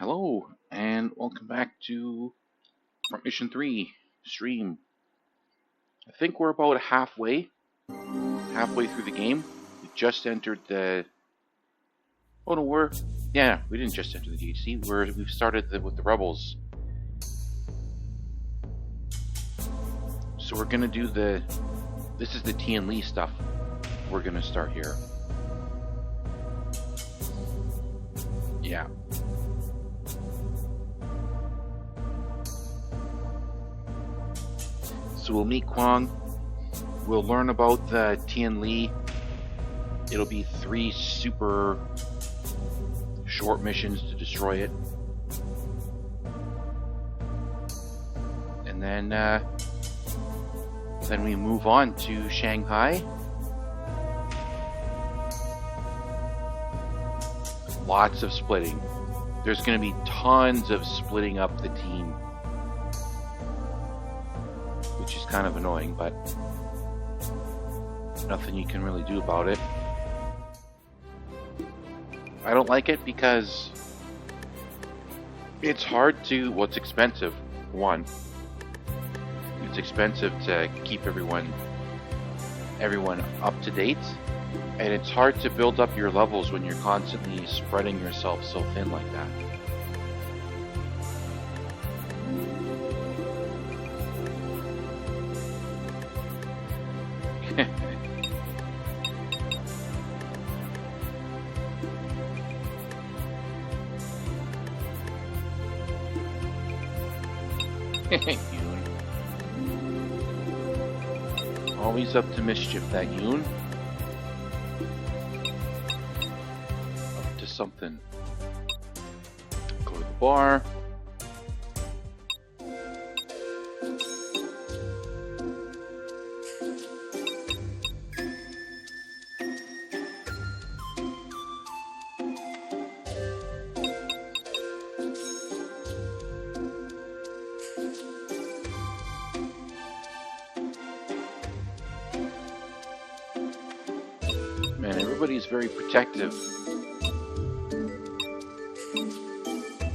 Hello, and welcome back to Front Mission 3 stream. I think we're about halfway through the game. We just entered the... Oh no, we didn't just enter the DHC. We've started with the Rebels. So we're gonna do this is the Tian Li stuff. We're gonna start here. Yeah. So we'll meet Kwang. We'll learn about the Tian Li. It'll be 3 super short missions to destroy it. And then we move on to Shanghai. Lots of splitting. There's going to be tons of splitting up the team, which is kind of annoying, but nothing you can really do about it. I don't like it because it's hard to, well, it's expensive, one. It's expensive to keep everyone up to date, and it's hard to build up your levels when you're constantly spreading yourself so thin like that. Yoon. Always up to mischief, that Yoon. Up to something. Go to the bar. Man, everybody's very protective.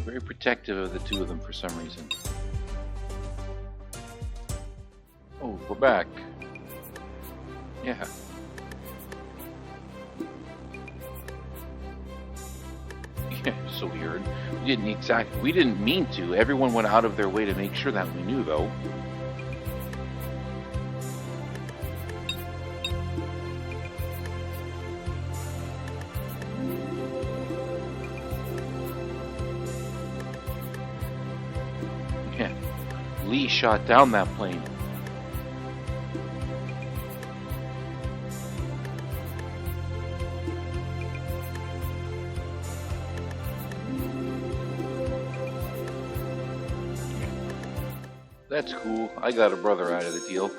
Very protective of the two of them for some reason. Oh, we're back. Yeah. Yeah, so weird. We didn't mean to. Everyone went out of their way to make sure that we knew, though. Lee shot down that plane. That's cool. I got a brother out of the deal.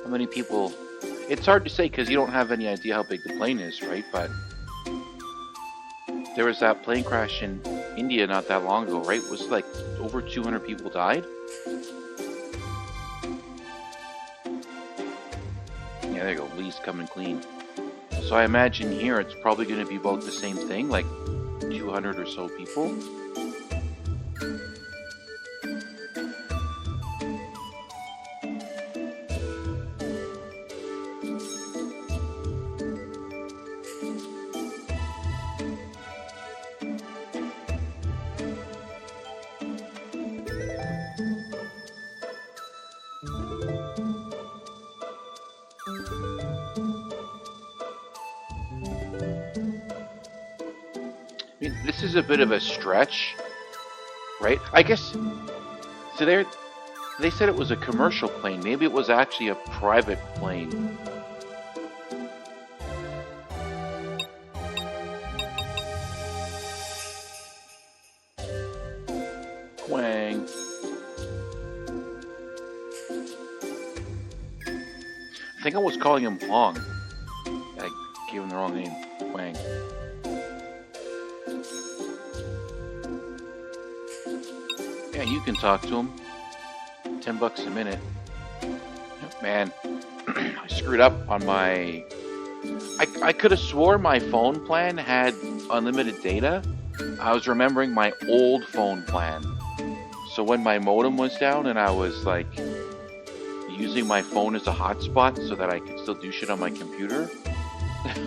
How many people... It's hard to say because you don't have any idea how big the plane is, right? But there was that plane crash in India not that long ago, right? Was it like over 200 people died? Yeah, there you go. Lee's coming clean. So I imagine here it's probably going to be about the same thing, like 200 or so people. This is a bit of a stretch, right? I guess, so they said it was a commercial plane. Maybe it was actually a private plane. Kwang. I think I was calling him Long. I gave him the wrong name. Kwang. Yeah, you can talk to him. $10 a minute. Man, I screwed up on my... I could have swore my phone plan had unlimited data, I was remembering my old phone plan. So when my modem was down and I was like using my phone as a hotspot so that I could still do shit on my computer,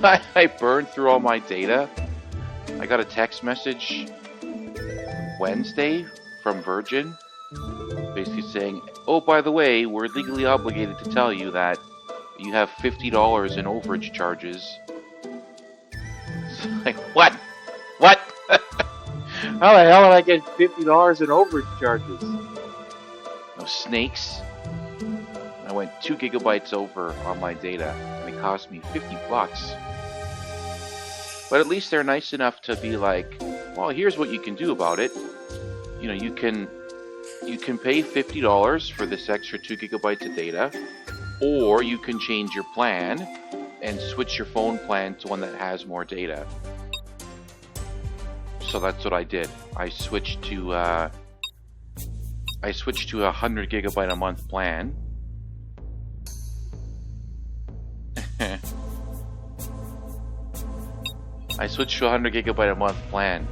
I burned through all my data. I got a text message Wednesday from Virgin basically saying, oh, by the way, we're legally obligated to tell you that you have $50 in overage charges. It's like, what? What? How the hell did I get $50 in overage charges? No snakes. I went 2 gigabytes over on my data, and it cost me $50. But at least they're nice enough to be like, well, here's what you can do about it. You know, you can pay $50 for this extra 2 gigabytes of data, or you can change your plan and switch your phone plan to one that has more data. So that's what I did. I switched to a 100 gigabyte a month plan. I switched to a 100 gigabyte a month plan.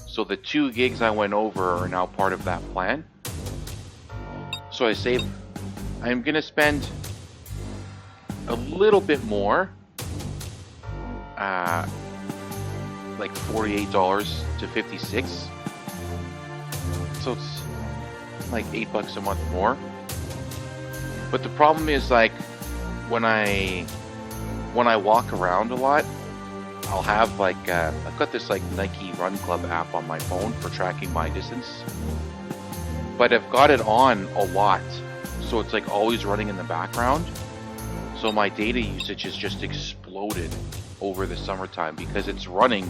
So the 2 gigs I went over are now part of that plan. So I'm gonna spend a little bit more, like $48 to $56. So it's like $8 a month more. But the problem is, like, when I walk around a lot, I'll have like I've got this like Nike Run Club app on my phone for tracking my distance, but I've got it on a lot, so it's like always running in the background. So my data usage has just exploded over the summertime because it's running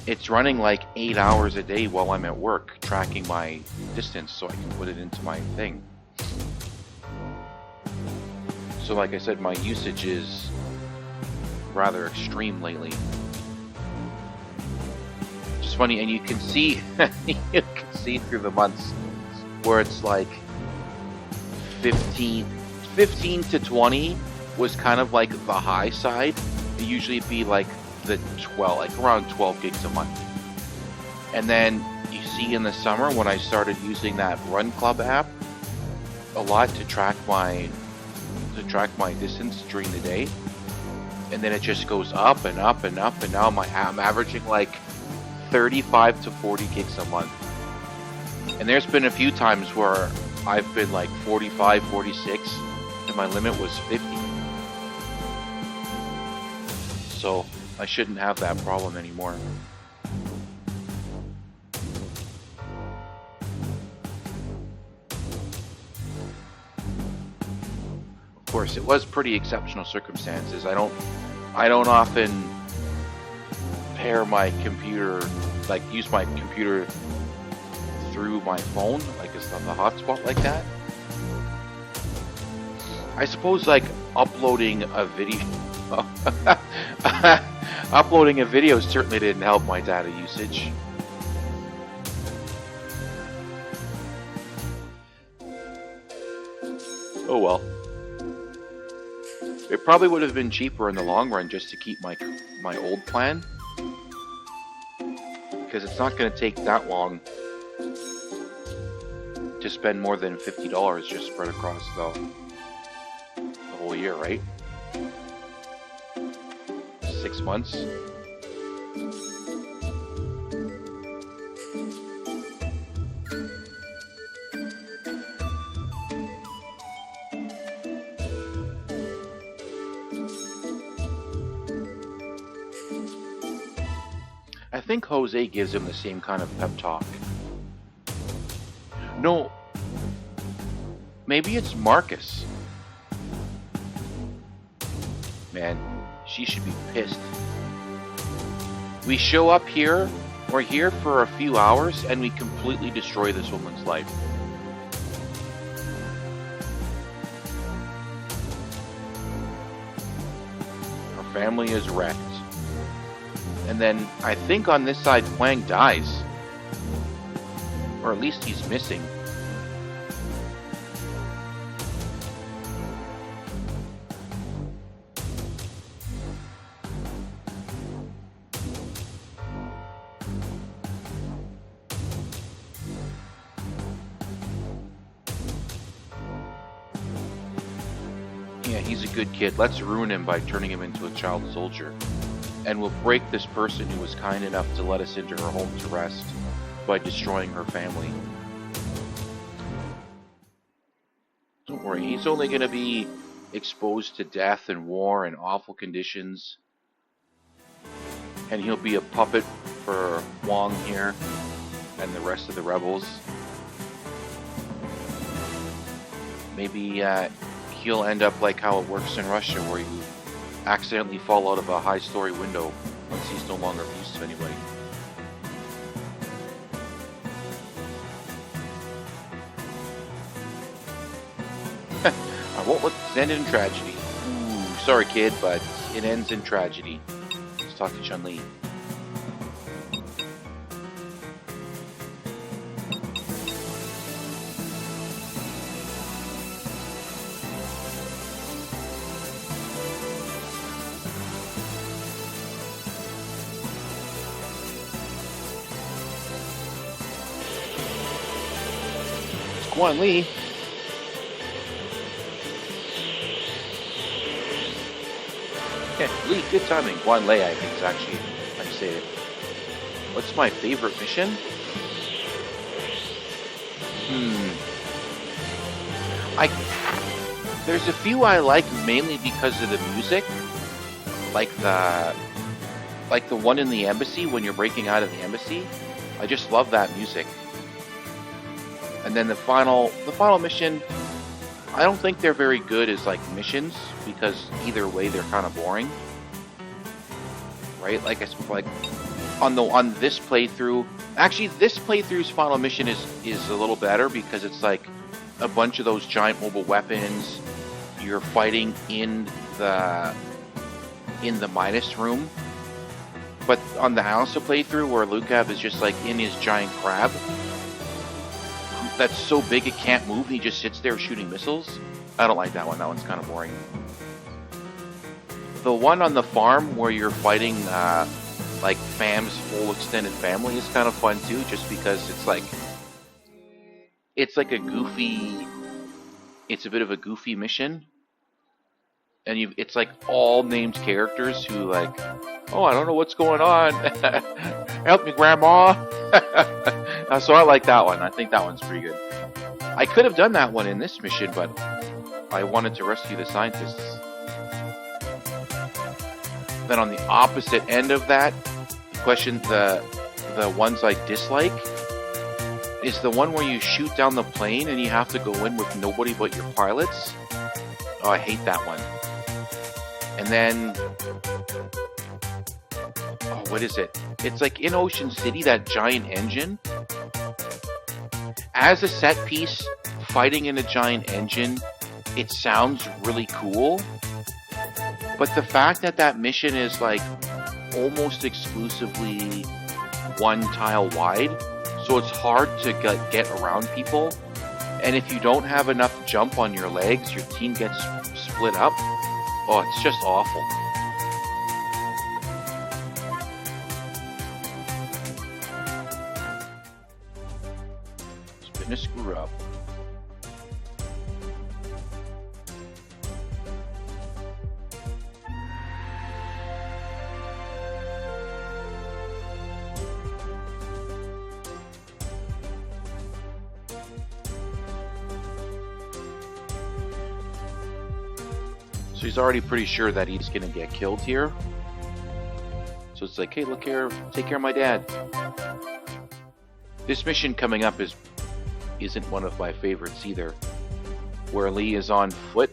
like 8 hours a day while I'm at work tracking my distance so I can put it into my thing. So like I said, my usage is rather extreme lately. It's funny, and you can see through the months where it's like 15 to 20 was kind of like the high side. It usually be like the 12, like around 12 gigs a month. And then you see in the summer when I started using that Run Club app a lot to track my distance during the day, and then it just goes up and up and up, and now I'm averaging like 35 to 40 gigs a month. And there's been a few times where I've been like 45, 46, and my limit was 50. So I shouldn't have that problem anymore. Of course, it was pretty exceptional circumstances. I don't often pair my computer, like use my computer through my phone, like it's not the hotspot like that. I suppose like uploading a video certainly didn't help my data usage. Oh well. It probably would have been cheaper in the long run just to keep my old plan, because it's not going to take that long to spend more than $50 just spread across the whole year, right? 6 months. I think Jose gives him the same kind of pep talk. No, maybe it's Marcus. Man, she should be pissed. We show up here, we're here for a few hours, and we completely destroy this woman's life. Her family is wrecked. And then, I think on this side, Huang dies. Or at least he's missing. he's a good kid. Let's ruin him by turning him into a child soldier. And we'll break this person who was kind enough to let us into her home to rest by destroying her family. Don't worry, he's only going to be exposed to death and war and awful conditions. And he'll be a puppet for Wong here and the rest of the rebels. Maybe he'll end up like how it works in Russia, where you accidentally fall out of a high-story window once he's no longer of use to anybody. I won't let this end in tragedy. Ooh, sorry kid, but it ends in tragedy. Let's talk to Chun-Li. Quan Li. Yeah, Li, good timing. Guan Lei, I think, is actually how you say it. What's my favorite mission? There's a few I like mainly because of the music. Like the one in the embassy when you're breaking out of the embassy. I just love that music. And then the final mission, I don't think they're very good as like missions because either way they're kind of boring, right? Like on this playthrough, actually this playthrough's final mission is a little better because it's like a bunch of those giant mobile weapons. You're fighting in the Midas room, but on the Hanzo playthrough where Lucav is just like in his giant crab. That's so big it can't move, he just sits there shooting missiles. I don't like that one. That one's kind of boring. The one on the farm where you're fighting like Fam's full extended family is kind of fun too, just because it's a bit of a goofy mission. And it's like all named characters who like, oh, I don't know what's going on. Help me, Grandma. So I like that one. I think that one's pretty good. I could have done that one in this mission, but I wanted to rescue the scientists. Then on the opposite end of that, the ones I dislike is the one where you shoot down the plane and you have to go in with nobody but your pilots. Oh, I hate that one. And then, oh, what is it? It's like in Ocean City, that giant engine. As a set piece, fighting in a giant engine, it sounds really cool. But the fact that mission is like almost exclusively one tile wide, so it's hard to get around people. And if you don't have enough jump on your legs, your team gets split up. Oh, it's just awful. It's been a screw up. So he's already pretty sure that he's gonna get killed here. So it's like, hey, look here, take care of my dad. This mission coming up isn't one of my favorites either, where Li is on foot.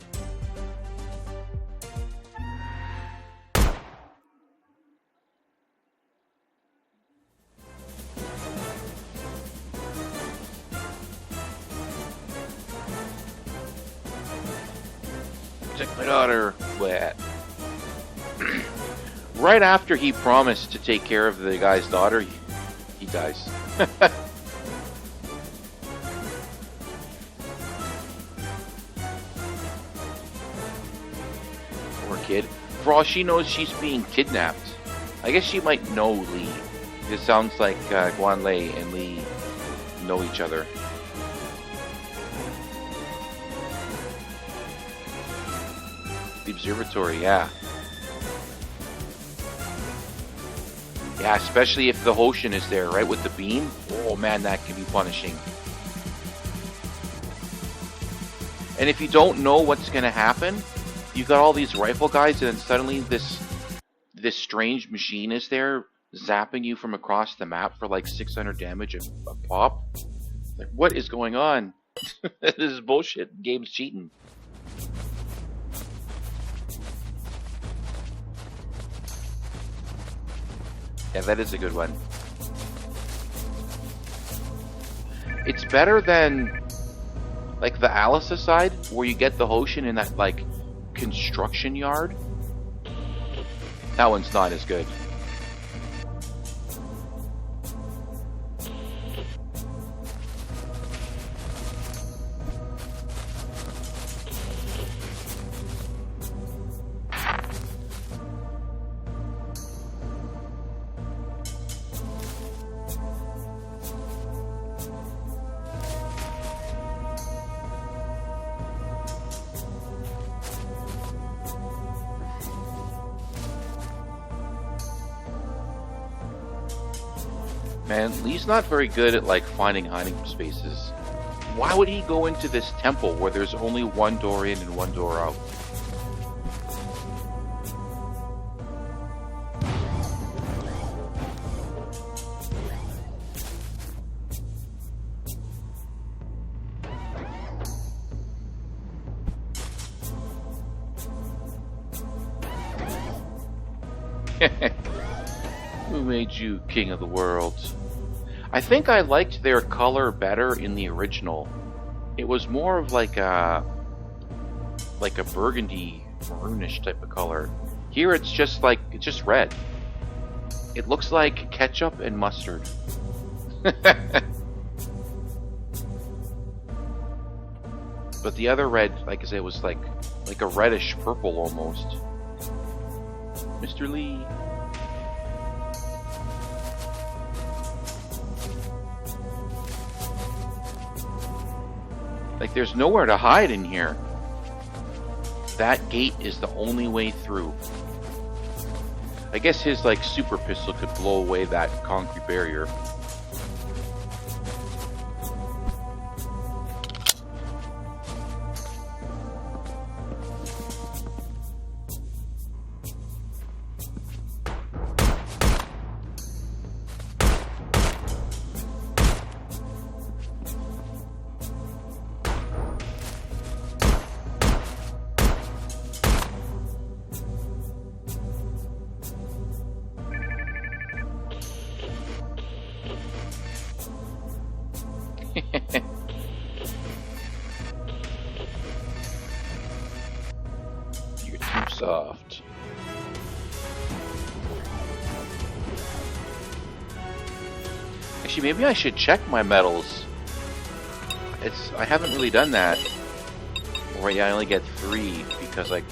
Protect my daughter. What? Right after he promised to take care of the guy's daughter, he dies. Poor kid. For all she knows, she's being kidnapped. I guess she might know Li. This sounds like Guan Lei and Li know each other. the observatory, yeah. Yeah, especially if the Hoshin is there, right, with the beam. Oh man, that can be punishing. And if you don't know what's going to happen, you got all these rifle guys, and then suddenly this strange machine is there, zapping you from across the map for like 600 damage a pop. Like, what is going on? This is bullshit. Game's cheating. Yeah, that is a good one. It's better than like the Alisa side, where you get the Hoshin in that like construction yard. That one's not as good. Man, Lee's not very good at like finding hiding spaces. Why would he go into this temple where there's only one door in and one door out? Who made you king of the world? I think I liked their color better in the original. It was more of like a burgundy, maroonish type of color. Here it's just red. It looks like ketchup and mustard. But the other red, like I said, was like a reddish purple almost. Mr. Lee. Like, there's nowhere to hide in here. That gate is the only way through. I guess his, like, super pistol could blow away that concrete barrier. You're too soft. Actually, maybe I should check my medals. I haven't really done that. Or yeah, I only get 3 because I...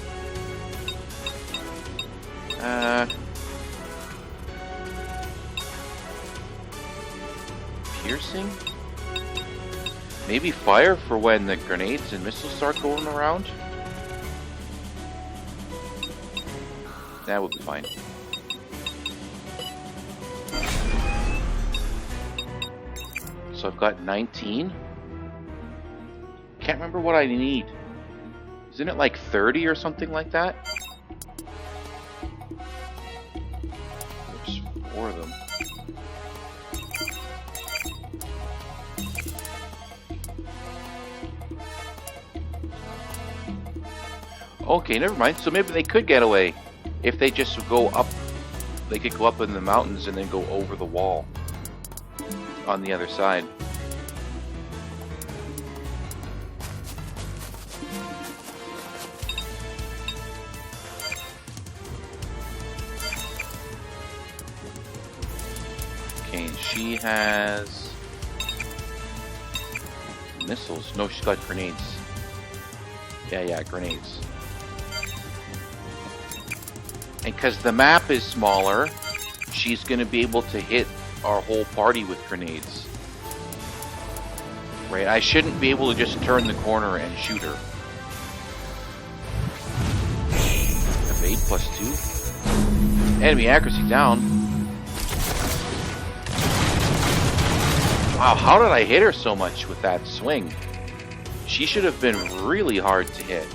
Piercing? Maybe fire for when the grenades and missiles start going around? That would be fine. So I've got 19. Can't remember what I need. Isn't it like 30 or something like that? There's 4 of them. Okay, never mind. So maybe they could get away. If they just go up, they could go up in the mountains and then go over the wall on the other side. Okay, she has missiles. No, she's got grenades. Yeah, grenades. And because the map is smaller, she's going to be able to hit our whole party with grenades. Right? I shouldn't be able to just turn the corner and shoot her. evade +2. Enemy accuracy down. Wow, how did I hit her so much with that swing? She should have been really hard to hit.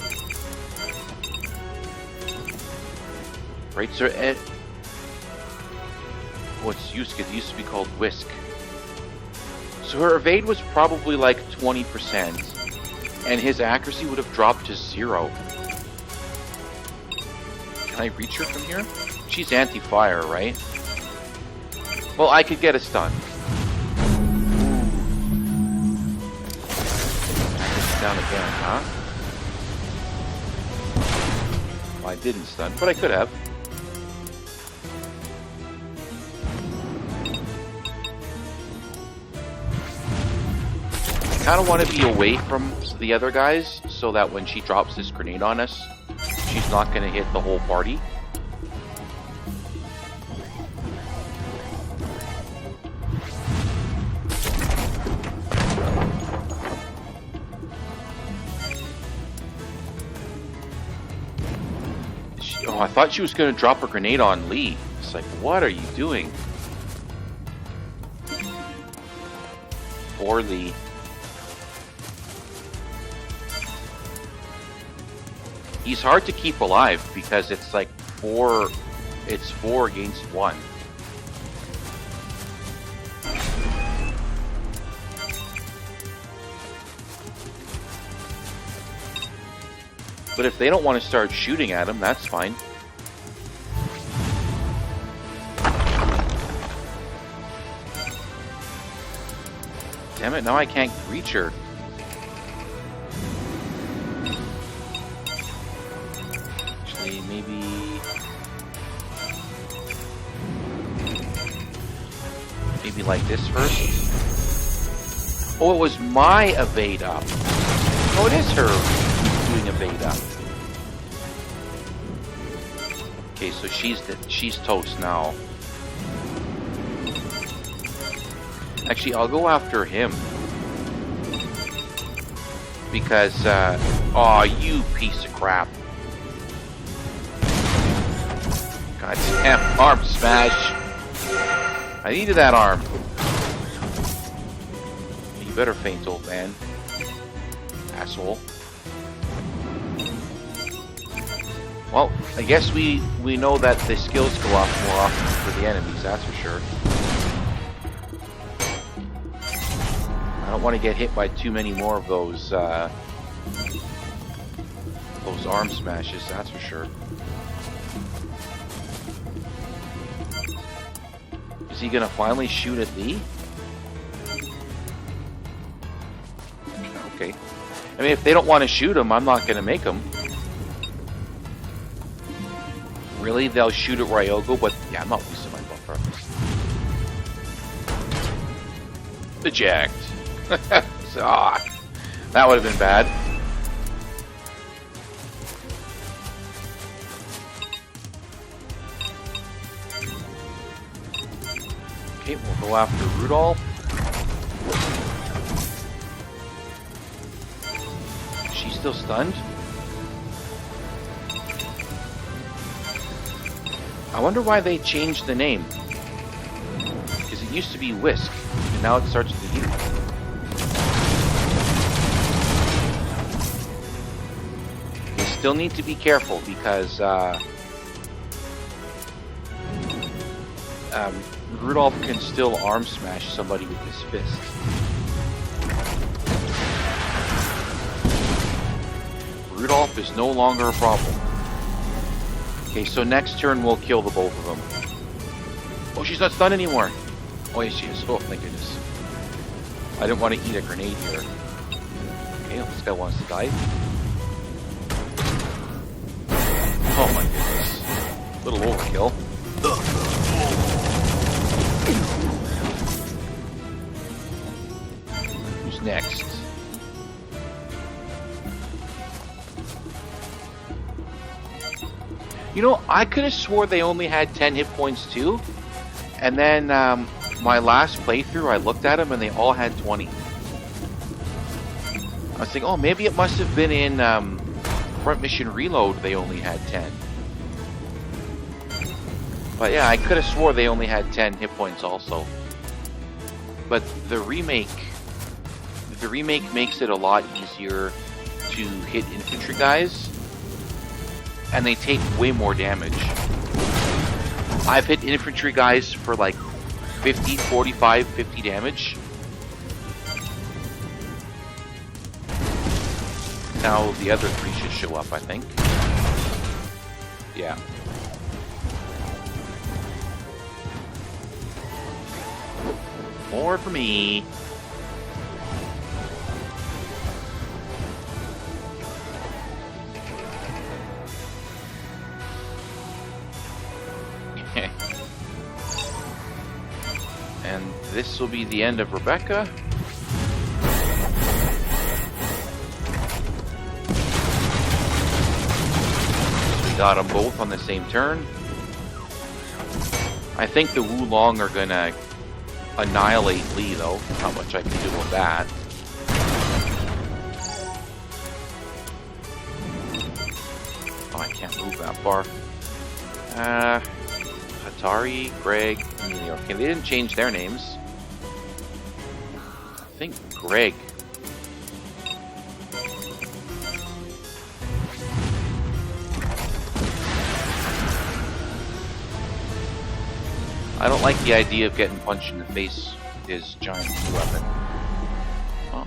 Right, so what's used? It used to be called Whisk. So her evade was probably like 20%, and his accuracy would have dropped to 0. Can I reach her from here? She's anti-fire, right? Well, I could get a stun. Down again, huh? Well, I didn't stun, but I could have. I kind of want to be away from the other guys so that when she drops this grenade on us, she's not going to hit the whole party. Oh, I thought she was going to drop a grenade on Lee. It's like, what are you doing? Poor Lee. He's hard to keep alive because it's like 4 against 1. But if they don't want to start shooting at him, that's fine. Damn it, now I can't reach her. Actually, maybe like this first. Oh, it was my evade up. Oh, it is her doing evade up. Okay, so she's toast now. Actually, I'll go after him. Because, aw, you piece of crap. God damn, arm smash. I needed that arm. You better faint, old man. Asshole. Well, I guess we know that the skills go off more often for the enemies, that's for sure. I don't want to get hit by too many more of those arm smashes, that's for sure. Is he gonna finally shoot at Lee? Okay. I mean, if they don't want to shoot him, I'm not gonna make them. Really? They'll shoot at Ryogo, but yeah, I'm not losing my buffer. Eject. That would have been bad. Okay, we'll go after Rudolph. She's still stunned. I wonder why they changed the name. Because it used to be Whisk, and now it starts with a U. You still need to be careful because Rudolph can still arm smash somebody with his fist. Rudolph is no longer a problem. Okay, so next turn we'll kill the both of them. Oh, she's not stunned anymore. Oh, yes, she is. Oh, thank goodness. I didn't want to eat a grenade here. Okay, this guy wants to die. Oh my goodness. Little overkill. Who's next? You know, I could have swore they only had 10 hit points too. And then my last playthrough, I looked at them and they all had 20. I was thinking, oh, maybe it must have been in Front Mission Reload they only had 10. But yeah, I could have swore they only had 10 hit points also. But the remake makes it a lot easier to hit infantry guys, and they take way more damage. I've hit infantry guys for like 50, 45, 50 damage. Now the other 3 should show up, I think. Yeah. More for me. And this will be the end of Rebecca. So we got them both on the same turn. I think the Wulong are gonna annihilate Lee, though. Not much I can do with that. Oh, I can't move that far. Hatari, Greg, Emilio. Okay, they didn't change their names. I think Greg. I don't like the idea of getting punched in the face with his giant weapon. Oh.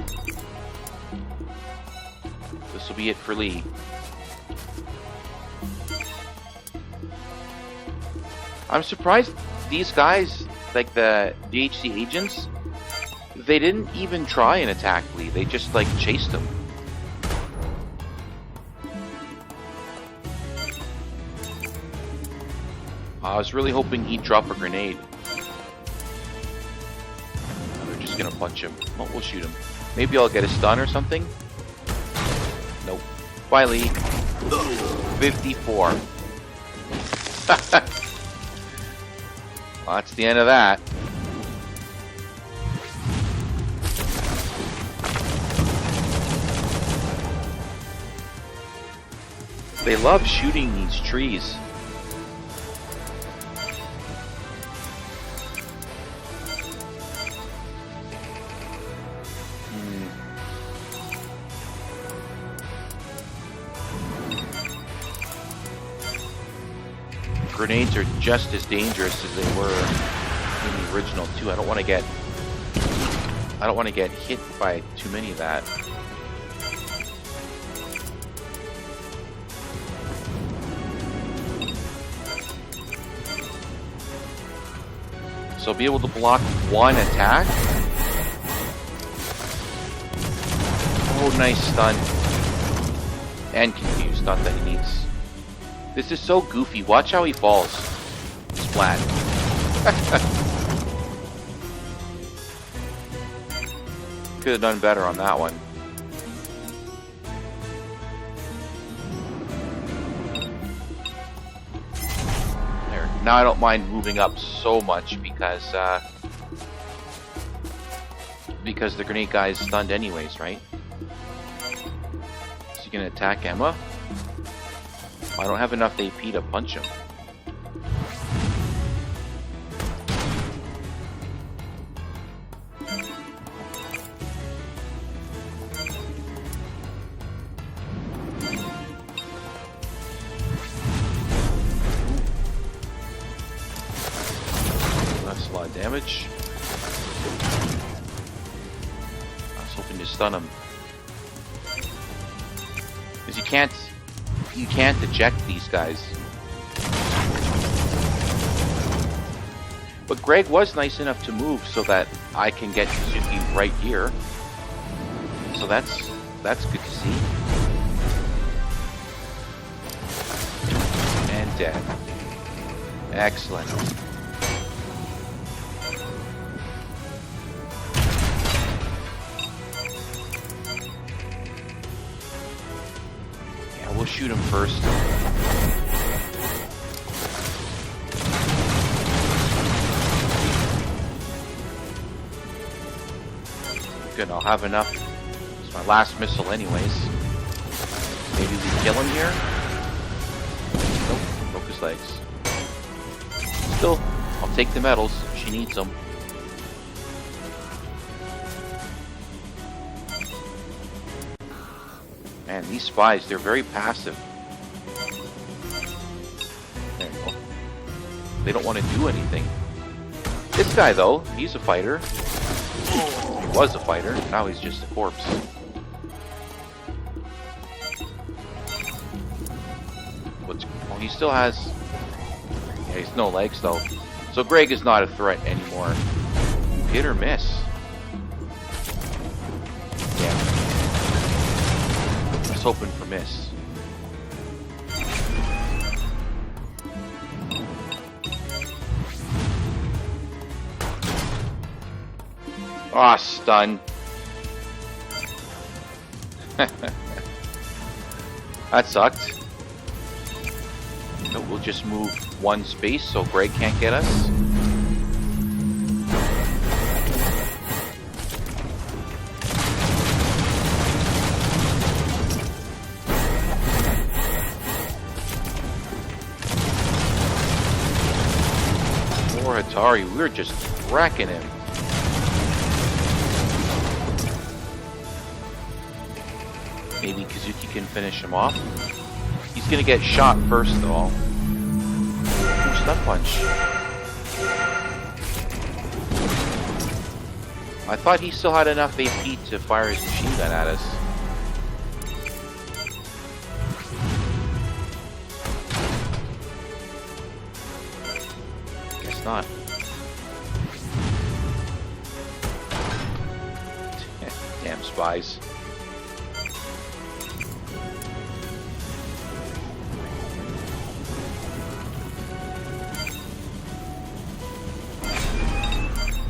This will be it for Lee. I'm surprised these guys, like the DHC agents, they didn't even try and attack Lee. They just like chased him. I was really hoping he'd drop a grenade. Oh, they're just gonna punch him. Oh, we'll shoot him. Maybe I'll get a stun or something. Nope. Bye, Lee. 54. Well, that's the end of that. They love shooting these trees. Grenades are just as dangerous as they were in the original too. I don't want to get hit by too many of that. So be able to block one attack. Oh, nice stun. And confused, not that he needs. This is so goofy. Watch how he falls. Splat. Could have done better on that one. There. Now I don't mind moving up so much because the grenade guy is stunned anyways, right? Is he gonna attack Emma? I don't have enough AP to punch him. That's a lot of damage. I was hoping to stun him. Because you can't eject these guys. But Greg was nice enough to move so that I can get Suzuki right here. So that's good to see. And dead. Excellent. We'll shoot him first. Good, I'll have enough. It's my last missile anyways. Maybe we kill him here? Nope, broke his legs. Still, I'll take the medals. She needs them. Man, these spies, they're very passive. There you go. They don't want to do anything. This guy, though, he's a fighter. He was a fighter. Now he's just a corpse. Oh, he still has... Yeah, he's no legs, though. So Greg is not a threat anymore. Hit or miss. Yeah. I was hoping for miss. Ah, stun. That sucked. So we'll just move one space so Greg can't get us. Poor Atari, we're just wrecking him. Maybe Kazuki can finish him off. He's gonna get shot first, though. Ooh, stun punch. I thought he still had enough AP to fire his machine gun at us. Guess not. Damn spies.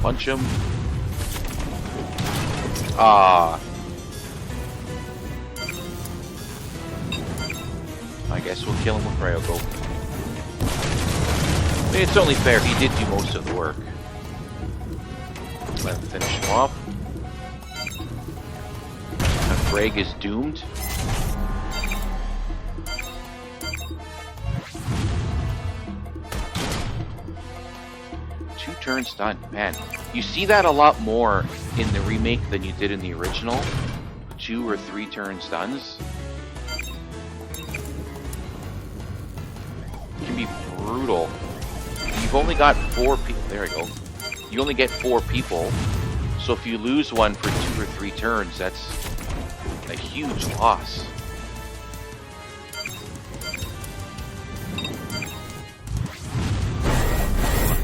Punch him. Ah. I guess we'll kill him with Ryoko. I mean, it's only fair. He did do most of the work. Let him finish him off. Now Greg is doomed. Turn stun. Man, you see that a lot more in the remake than you did in the original. 2 or 3 turn stuns. It can be brutal. You've only got 4 people. There we go. You only get 4 people. So if you lose one for 2 or 3 turns, that's a huge loss.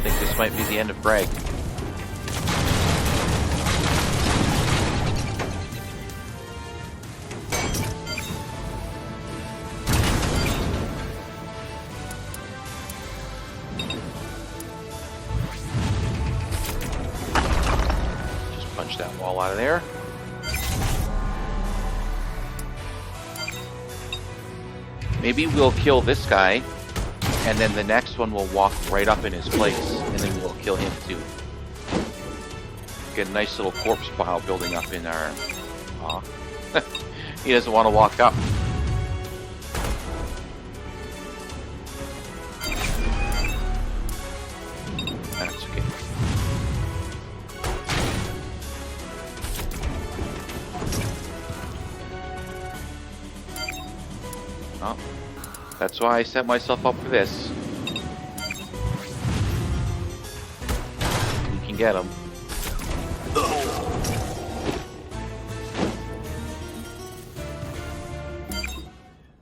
This might be the end of Greg. Just punch that wall out of there. Maybe we'll kill this guy. And then the next one will walk right up in his place, and then we'll kill him too. Get a nice little corpse pile building up in our... Aw. He doesn't want to walk up. That's okay. Oh. That's why I set myself up for this. We can get him.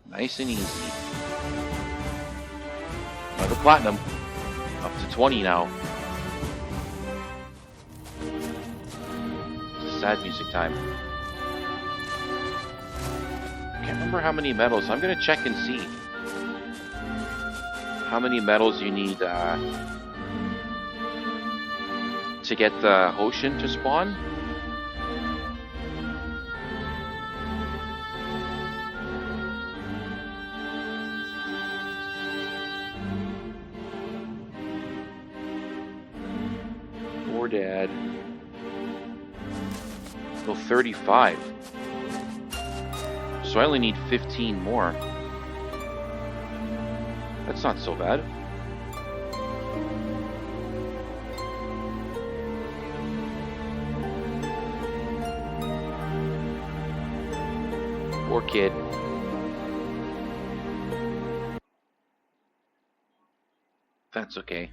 Nice and easy. Another platinum. Up to 20 now. It's sad music time. Can't remember how many medals. I'm gonna check and see. How many medals you need to get the Hoshin to spawn? Poor Dad. Go 35. So I only need 15 more. That's not so bad. Poor kid. That's okay.